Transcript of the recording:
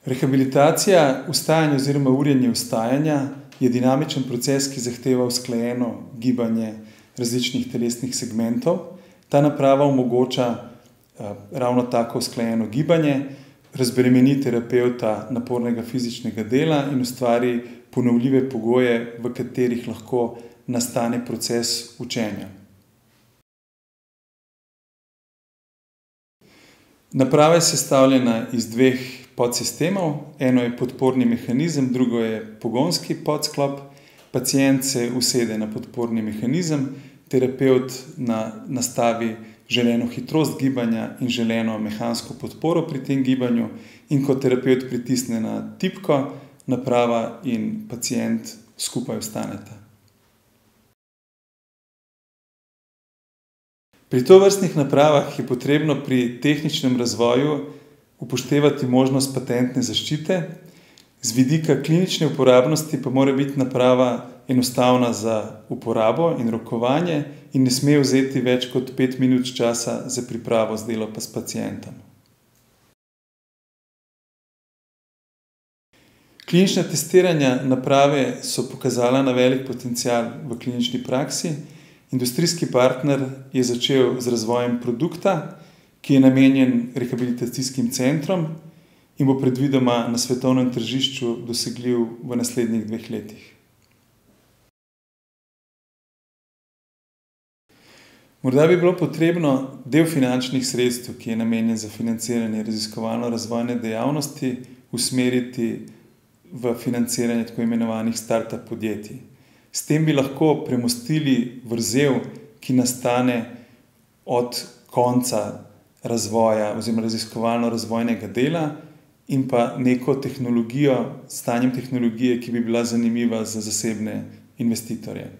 Rehabilitacija vstajanja oziroma urjenje vstajanja je dinamičen proces, ki zahteva usklajeno gibanje različnih telesnih segmentov. Ta naprava omogoča ravno tako usklajeno gibanje, razbremeni terapevta napornega fizičnega dela in ustvari ponovljive pogoje, v katerih lahko nastane proces učenja. Naprava je sestavljena iz dveh podsistemov. Eno je podporni mehanizem, drugo je pogonski podsklop. Pacient se usede na podporni mehanizem, terapevt nastavi želeno hitrost gibanja in želeno mehansko podporo pri tem gibanju, in ko terapevt pritisne na tipko, naprava in pacient skupaj vstaneta. Pri tovrstnih napravah je potrebno pri tehničnem razvoju upoštevati možnost patentne zaščite. Z vidika klinične uporabnosti pa mora biti naprava enostavna za uporabo in rokovanje in ne sme vzeti več kot 5 minut časa za pripravo z delo pa s pacientom. Klinična testiranja naprave so pokazala na velik potencial v klinični praksi. Industrijski partner je začel z razvojem produkta, ki je namenjen rehabilitacijskim centrom in bo predvidoma na svetovnem tržišču dosegljiv v naslednjih 2 letih. Morda bi bilo potrebno del finančnih sredstev, ki je namenjen za financiranje raziskovalno-razvojne dejavnosti, usmeriti v financiranje tako imenovanih startup podjetij. S tem bi lahko premostili vrzel, ki nastane od konca razvoja oziroma raziskovalno-razvojnega dela in pa neko tehnologijo, stanjem tehnologije, ki bi bila zanimiva za zasebne investitorje.